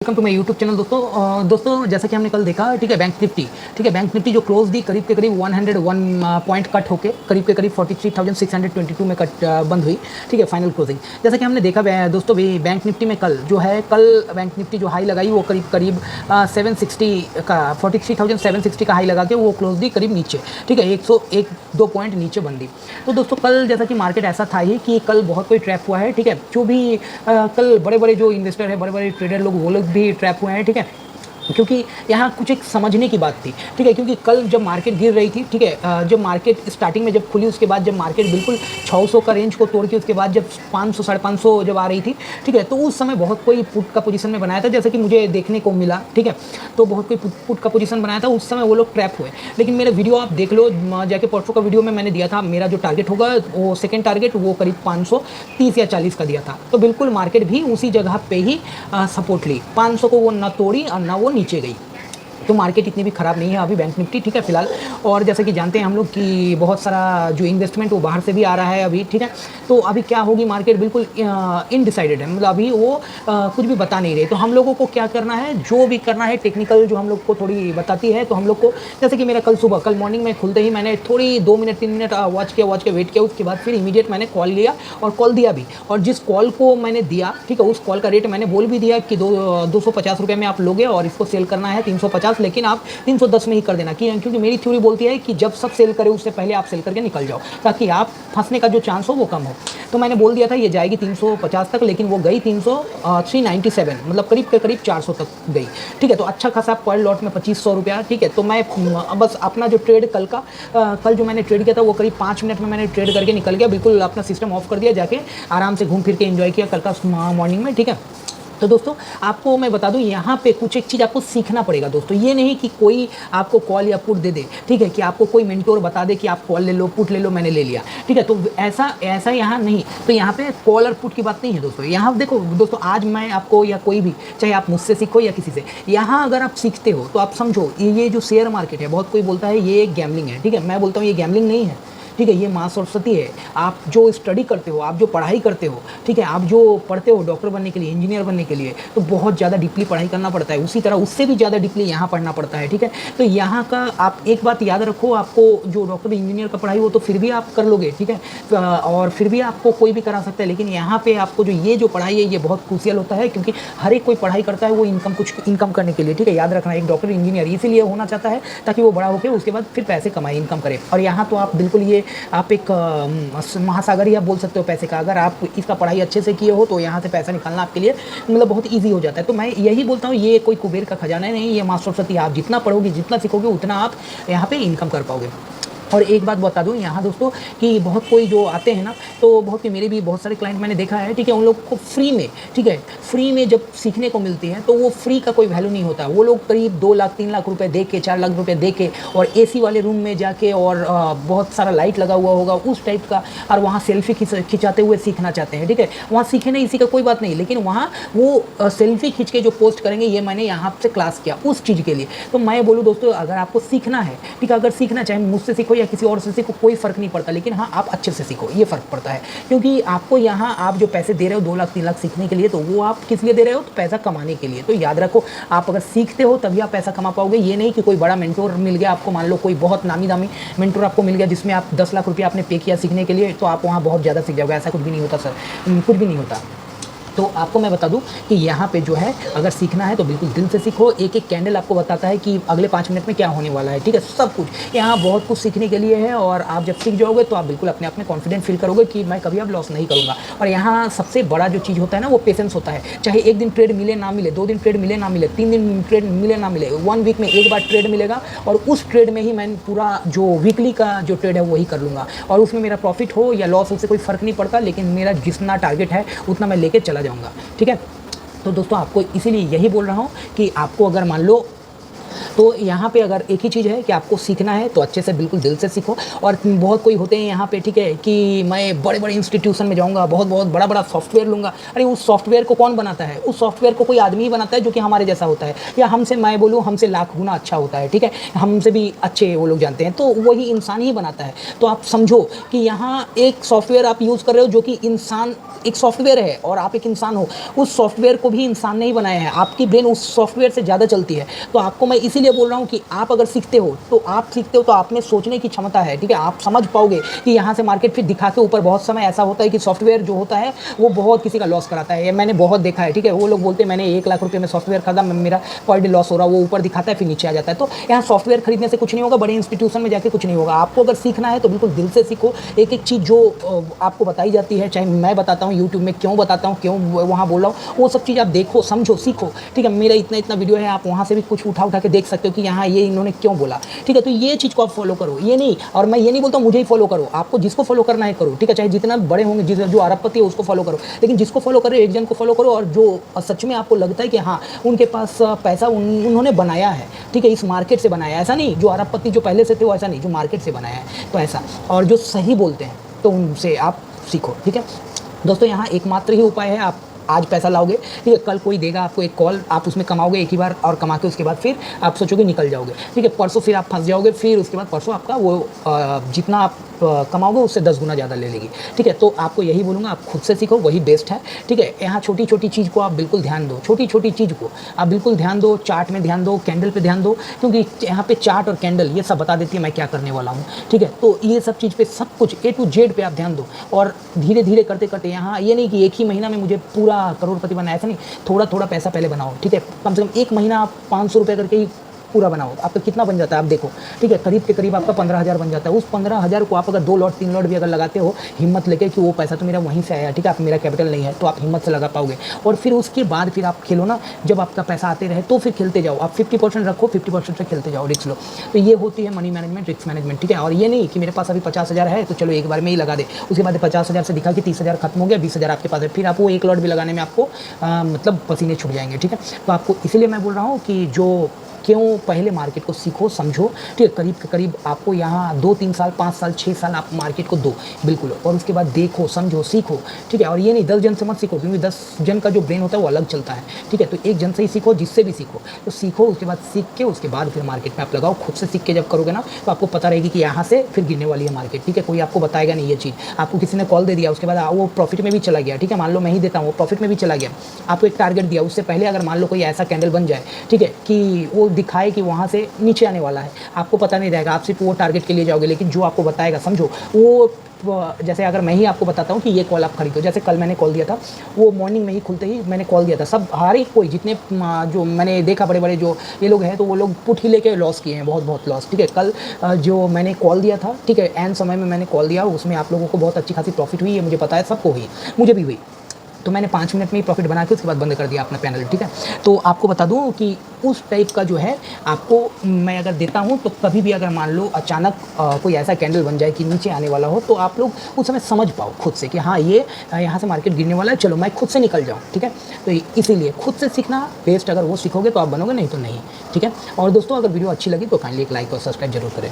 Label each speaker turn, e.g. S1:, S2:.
S1: Welcome to my YouTube channel दोस्तों जैसा कि हमने कल देखा ठीक है बैंक निफ्टी जो क्लोज दी करीब के करीब 101 पॉइंट कट होके करीब के करीब 43,622 में कट बंद हुई। ठीक है, फाइनल क्लोजिंग जैसा कि हमने देखा दोस्तों बैंक निफ्टी में कल बैंक निफ्टी जो हाई लगाई वो करीब 760 का 43,760 का हाई लगा के वो क्लोज दी करीब नीचे। ठीक है, 101-2 पॉइंट नीचे बंद दी। तो दोस्तों कल जैसा कि मार्केट ऐसा था ही कि कल बहुत कोई ट्रैप हुआ है। ठीक है, जो भी कल बड़े बड़े जो इन्वेस्टर है, बड़े बड़े ट्रेडर लोग, वो लोग भी ट्रैप हुए हैं। ठीक है, क्योंकि यहाँ कुछ एक समझने की बात थी। ठीक है, क्योंकि कल जब मार्केट गिर रही थी, ठीक है, जब मार्केट स्टार्टिंग में जब खुली उसके बाद जब मार्केट बिल्कुल 600 का रेंज को तोड़ के उसके बाद जब 500 550 जब आ रही थी, ठीक है, तो उस समय बहुत कोई पुट का पोजीशन में बनाया था, जैसे कि मुझे देखने को मिला। ठीक है, तो बहुत कोई पुट का पोजीशन बनाया था, उस समय वो लोग ट्रैप हुए। लेकिन मेरा वीडियो आप देख लो जाके, परसों का वीडियो में मैंने दिया था, मेरा जो टारगेट होगा वो सेकेंड टारगेट वो करीब 530 या 40 का दिया था। तो बिल्कुल मार्केट भी उसी जगह पे ही सपोर्ट ली, 500 को वो ना तोड़ी और ना वो नीचे गई। तो मार्केट इतनी भी ख़राब नहीं है अभी बैंक निफ्टी। ठीक है, फिलहाल। और जैसे कि जानते हैं हम लोग कि बहुत सारा जो इन्वेस्टमेंट वो बाहर से भी आ रहा है अभी। ठीक है, तो अभी क्या होगी मार्केट बिल्कुल इनडिसाइडेड है, मतलब अभी वो कुछ भी बता नहीं रहे। तो हम लोगों को क्या करना है, जो भी करना है टेक्निकल जो हम लोग को थोड़ी बताती है, तो हम लोग को जैसे कि मेरा कल मॉर्निंग में खुलते ही मैंने थोड़ी 2 मिनट 3 मिनट वॉच के वेट किया, उसके बाद फिर इमीडिएट मैंने कॉल लिया और कॉल दिया भी। और जिस कॉल को मैंने दिया, ठीक है, उस कॉल का रेट मैंने बोल भी दिया कि 250 रुपये में आप लोगे और इसको सेल करना है 350, लेकिन आप 310 में ही कर देना। क्योंकि मेरी थ्योरी बोलती है कि जब सब सेल करे उससे पहले आप सेल करके निकल जाओ, ताकि आप फंसने का जो चांस हो वो कम हो। तो मैंने बोल दिया था ये जाएगी 350 तक, लेकिन वो गई 397, मतलब करीब के करीब 400 तक गई। ठीक है, तो अच्छा खासा पर लॉट में 2500 रुपया। ठीक है, तो मैं बस अपना जो ट्रेड कल जो मैंने ट्रेड किया था वो करीब 5 मिनट में मैंने ट्रेड करके निकल गया, बिल्कुल अपना सिस्टम ऑफ कर दिया, जाके आराम से घूम फिर के एंजॉय किया कल का मॉर्निंग में। ठीक है, तो दोस्तों आपको मैं बता दूं, यहाँ पे कुछ एक चीज़ आपको सीखना पड़ेगा दोस्तों। ये नहीं कि कोई आपको कॉल या पुट दे दे, ठीक है, कि आपको कोई मेंटोर बता दे कि आप कॉल ले लो, पुट ले लो, मैंने ले लिया। ठीक है, तो ऐसा यहाँ नहीं। तो यहाँ पे कॉल और पुट की बात नहीं है दोस्तों। यहाँ देखो दोस्तों, आज मैं आपको या कोई भी, चाहे आप मुझसे सीखो या किसी से, यहाँ अगर आप सीखते हो तो आप समझो ये जो शेयर मार्केट है, बहुत कोई बोलता है ये एक गैम्बलिंग है। ठीक है, मैं बोलता हूँ ये गैम्बलिंग नहीं है। ठीक है, ये माँ सरस्वती है। आप जो स्टडी करते हो, आप जो पढ़ाई करते हो, ठीक है, आप जो पढ़ते हो डॉक्टर बनने के लिए, इंजीनियर बनने के लिए, तो बहुत ज़्यादा डीपली पढ़ाई करना पड़ता है। उसी तरह उससे भी ज़्यादा डीपली यहाँ पढ़ना पड़ता है। ठीक है, तो यहाँ का आप एक बात याद रखो, आपको जो डॉक्टर इंजीनियर का पढ़ाई हो तो फिर भी आप कर लोगे। ठीक है, और फिर भी आपको कोई भी करा सकता है, लेकिन यहाँ पे आपको जो पढ़ाई है ये बहुत क्रूशियल होता है, क्योंकि हर एक कोई पढ़ाई करता है वो कुछ इनकम करने के लिए। ठीक है, याद रखना, एक डॉक्टर इंजीनियर इसीलिए होना चाहता है ताकि वो बड़ा होकर उसके बाद फिर पैसे कमाए, इनकम करे। और यहाँ तो आप बिल्कुल ये आप एक महासागर ही आप बोल सकते हो पैसे का। अगर आप इसका पढ़ाई अच्छे से किए हो तो यहाँ से पैसा निकालना आपके लिए मतलब बहुत इजी हो जाता है। तो मैं यही बोलता हूँ, ये कोई कुबेर का खजाना नहीं, ये मास्टर सरस्वती। आप जितना पढ़ोगे, जितना सीखोगे, उतना आप यहाँ पे इनकम कर पाओगे। और एक बात बता दूं यहाँ दोस्तों कि बहुत कोई जो आते हैं ना, तो बहुत मेरे भी बहुत सारे क्लाइंट मैंने देखा है। ठीक है, उन लोग को फ्री में, ठीक है, फ्री में जब सीखने को मिलती है तो वो फ्री का कोई वैल्यू नहीं होता। वो लोग करीब 2 लाख 3 लाख रुपए दे के, 4 लाख रुपए दे के, और एसी वाले रूम में जाके, और बहुत सारा लाइट लगा हुआ होगा उस टाइप का, और वहाँ सेल्फी खिंचाते हुए सीखना चाहते हैं। ठीक है, वहाँ सीखे नहीं, इसी का कोई बात नहीं, लेकिन वहाँ वो सेल्फी खींच के जो पोस्ट करेंगे, ये मैंने यहाँ से क्लास किया उस चीज़ के लिए। तो मैं बोलूँ दोस्तों, अगर आपको सीखना है, ठीक है, अगर सीखना चाहे मुझसे सीखो या किसी और से सीखो, कोई फ़र्क नहीं पड़ता, लेकिन हाँ आप अच्छे से सीखो, ये फ़र्क पड़ता है। क्योंकि आपको यहाँ आप जो पैसे दे रहे हो 2 लाख 3 लाख सीखने के लिए, तो वो आप किस लिए दे रहे हो, तो पैसा कमाने के लिए। तो याद रखो, आप अगर सीखते हो तभी आप पैसा कमा पाओगे। ये नहीं कि कोई बड़ा मेंटोर मिल गया आपको, मान लो कोई बहुत नामी दामी मेंटोर आपको मिल गया जिसमें आप 10 लाख रुपया आपने पे किया सीखने के लिए, तो आप वहाँ बहुत ज़्यादा सीख जाओगे। ऐसा कुछ भी नहीं होता सर, कुछ भी नहीं होता। तो आपको मैं बता दूं कि यहाँ पे जो है, अगर सीखना है तो बिल्कुल दिल से सीखो। एक एक कैंडल आपको बताता है कि अगले 5 मिनट में क्या होने वाला है। ठीक है, सब कुछ यहाँ बहुत कुछ सीखने के लिए है। और आप जब सीख जाओगे तो आप बिल्कुल अपने आप में कॉन्फिडेंट फील करोगे कि मैं कभी अब लॉस नहीं करूँगा। और यहाँ सबसे बड़ा जो चीज़ होता है ना, वो पेशेंस होता है। चाहे एक दिन ट्रेड मिले ना मिले, 2 दिन ट्रेड मिले ना मिले, 3 दिन ट्रेड मिले ना मिले, 1 वीक में एक बार ट्रेड मिलेगा, और उस ट्रेड में ही मैं पूरा जो वीकली का जो ट्रेड है वही कर लूँगा। और उसमें मेरा प्रॉफिट हो या लॉस, उससे कोई फ़र्क नहीं पड़ता, लेकिन मेरा जितना टारगेट है उतना मैं लेके चला जाऊँगा। ठीक है, तो दोस्तों आपको इसीलिए यही बोल रहा हूँ कि आपको अगर मान लो, तो यहाँ पे अगर एक ही चीज़ है कि आपको सीखना है तो अच्छे से बिल्कुल दिल से सीखो। और बहुत कोई होते हैं यहाँ पे, ठीक है, कि मैं बड़े बड़े इंस्टीट्यूशन में जाऊँगा, बहुत बहुत बड़ा बड़ा सॉफ्टवेयर लूँगा। अरे उस सॉफ्टवेयर को कौन बनाता है? उस सॉफ्टवेयर को कोई आदमी ही बनाता है जो कि हमारे जैसा होता है, या हमसे, मैं बोलूँ हमसे लाख गुना अच्छा होता है, ठीक है, हमसे भी अच्छे वो लोग जानते हैं, तो वही इंसान ही बनाता है। तो आप समझो कि यहाँ एक सॉफ्टवेयर आप यूज़ कर रहे हो जो कि इंसान, एक सॉफ्टवेयर है और आप एक इंसान हो। उस सॉफ्टवेयर को भी इंसान ने ही बनाया है, आपकी ब्रेन उस सॉफ्टवेयर से ज़्यादा चलती है। तो आपको मैं इसीलिए बोल रहा हूँ कि आप अगर सीखते हो तो आप में सोचने की क्षमता है, ठीक है, आप समझ पाओगे कि यहाँ से मार्केट फिर दिखा के ऊपर। बहुत समय ऐसा होता है कि सॉफ्टवेयर जो होता है वो बहुत किसी का लॉस कराता है, ये मैंने बहुत देखा है, ठीक है। वो लोग बोलते हैं मैंने 1 लाख रुपये में सॉफ्टवेयर खरीदा, मेरा पर डे लॉस हो रहा, वो ऊपर दिखाता है फिर नीचे आ जाता है। तो यहाँ सॉफ्टवेयर खरीदने से कुछ नहीं होगा, बड़े इंस्टीट्यूशन में जाके कुछ नहीं होगा। आपको अगर सीखना है तो बिल्कुल दिल से सीखो। एक एक चीज़ जो आपको बताई जाती है, चाहे मैं बताता हूँ यूट्यूब में, क्यों बताता हूँ, क्यों वहाँ बोल रहा हूँ, वो सब चीज़ आप देखो, समझो, सीखो, ठीक है। मेरा इतना वीडियो है, आप वहाँ से भी कुछ उठा के देख सकते हो कि यहाँ ये इन्होंने क्यों बोला, ठीक है। तो ये चीज़ को आप फॉलो करो, ये नहीं, और मैं ये नहीं बोलता हूँ मुझे ही फॉलो करो, आपको जिसको फॉलो करना है करो, ठीक है। चाहे जितना बड़े होंगे, जो अरबपति है उसको फॉलो करो, लेकिन जिसको फॉलो करो एक जन को फॉलो करो, और जो सच में आपको लगता है कि हाँ उनके पास पैसा उन्होंने बनाया है, ठीक है, इस मार्केट से बनाया है। ऐसा नहीं जो अरबपति जो पहले से थे वो, ऐसा नहीं, जो मार्केट से बनाया है, तो ऐसा। और जो सही बोलते हैं तो उनसे आप सीखो, ठीक है दोस्तों। यहाँ एकमात्र ही उपाय है, आप आज पैसा लाओगे, ठीक है, कल कोई देगा आपको एक कॉल, आप उसमें कमाओगे एक ही बार, और कमा के उसके बाद फिर आप सोचोगे निकल जाओगे, ठीक है। परसों फिर आप फंस जाओगे, फिर उसके बाद परसों आपका वो जितना आप कमाओगे उससे 10 गुना ज़्यादा ले लेगी, ठीक है। तो आपको यही बोलूँगा, आप खुद से सीखो, वही बेस्ट है, ठीक है। यहाँ छोटी छोटी चीज़ को आप बिल्कुल ध्यान दो, छोटी छोटी चीज़ को आप बिल्कुल ध्यान दो, चार्ट में ध्यान दो, कैंडल पे ध्यान दो, क्योंकि यहाँ पे चार्ट और कैंडल ये सब बता देती है मैं क्या करने वाला हूँ, ठीक है। तो ये सब चीज़ पे, सब कुछ A to Z पे आप ध्यान दो, और धीरे धीरे करते करते, यहाँ ये नहीं कि एक ही महीना में मुझे पूरा करोड़पति बनाया, ऐसा नहीं, थोड़ा थोड़ा पैसा पहले बनाओ, ठीक है। कम से कम एक महीना आप 500 रुपये करके ही पूरा बनाओ, आपका कितना बन जाता है आप देखो, ठीक है, करीब के करीब आपका 15,000 बन जाता है। उस 15,000 को आप अगर 2 लॉट 3 लॉट भी अगर लगाते हो हिम्मत लेके कि वो पैसा तो मेरा वहीं से आया, ठीक है, आप, मेरा कैपिटल नहीं है, तो आप हिम्मत से लगा पाओगे। और फिर उसके बाद फिर आप खेलो ना, जब आपका पैसा आते रहे तो फिर खेलते जाओ, आप 50% रखो, 50% से खेलते जाओ, रिस्क लो। तो ये होती है मनी मैनेजमेंट, रिस्क मैनेजमेंट, ठीक है। और ये नहीं कि मेरे पास अभी 50,000 है तो चलो एक बार में ही लगा दे, उसके बाद 50,000 से दिखा कि 30,000 खत्म हो गया, 20,000 आपके पास है, फिर आप वो एक लॉट भी लगाने में आपको मतलब पसीने छूट जाएंगे, ठीक है। तो आपको इसलिए मैं बोल रहा हूँ कि जो क्यों पहले मार्केट को सीखो, समझो, ठीक है। करीब के करीब आपको यहाँ 2-3 साल, 5 साल, 6 साल आप मार्केट को दो बिल्कुल, और उसके बाद देखो, समझो, सीखो, ठीक है। और ये नहीं 10 जन से मत सीखो, क्योंकि 10 जन का जो ब्रेन होता है वो अलग चलता है, ठीक है। तो एक जन से ही सीखो, जिससे भी सीखो, तो सीखो, उसके बाद सीख के उसके बाद फिर मार्केट में आप लगाओ। खुद से सीख के जब करोगे ना तो आपको पता रहेगी कि यहाँ से फिर गिरने वाली है मार्केट, ठीक है। कोई आपको बताएगा नहीं ये चीज़, आपको किसी ने कॉल दे दिया, उसके बाद वो प्रॉफिट में भी चला गया, ठीक है, मान लो मैं ही देता हूँ, वो प्रॉफिट में भी चला गया, आपको एक टारगेट दिया, उससे पहले अगर मान लो कोई ऐसा कैंडल बन जाए, ठीक है, कि वो दिखाए कि वहाँ से नीचे आने वाला है, आपको पता नहीं रहेगा, आप सिर्फ वो टारगेट के लिए जाओगे। लेकिन जो आपको बताएगा, समझो, वो जैसे अगर मैं ही आपको बताता हूँ कि ये कॉल आप खरीदो, जैसे कल मैंने कॉल दिया था, वो मॉर्निंग में ही खुलते ही मैंने कॉल दिया था, सब हर एक कोई, जितने जो मैंने देखा बड़े बड़े जो ये लोग हैं, तो वो लोग पुट ही लेके लॉस किए हैं, बहुत लॉस, ठीक है। कल जो मैंने कॉल दिया था, ठीक है, एंड समय में मैंने कॉल दिया, उसमें आप लोगों को बहुत अच्छी खासी प्रॉफिट हुई है, मुझे पता है, सबको हुई, मुझे भी हुई। तो मैंने 5 मिनट में ही प्रॉफिट बना के उसके बाद बंद कर दिया अपना पैनल, ठीक है। तो आपको बता दूं कि उस टाइप का जो है आपको मैं अगर देता हूं, तो कभी भी अगर मान लो अचानक कोई ऐसा कैंडल बन जाए कि नीचे आने वाला हो, तो आप लोग उस समय समझ पाओ खुद से कि हाँ ये यहाँ से मार्केट गिरने वाला है, चलो मैं खुद से निकल जाऊँ, ठीक है। तो इसीलिए खुद से सीखना बेस्ट, अगर वो सीखोगे तो आप बनोगे, नहीं तो नहीं, ठीक है। और दोस्तों अगर वीडियो अच्छी लगी तो काइंडली एक लाइक और सब्सक्राइब जरूर करें।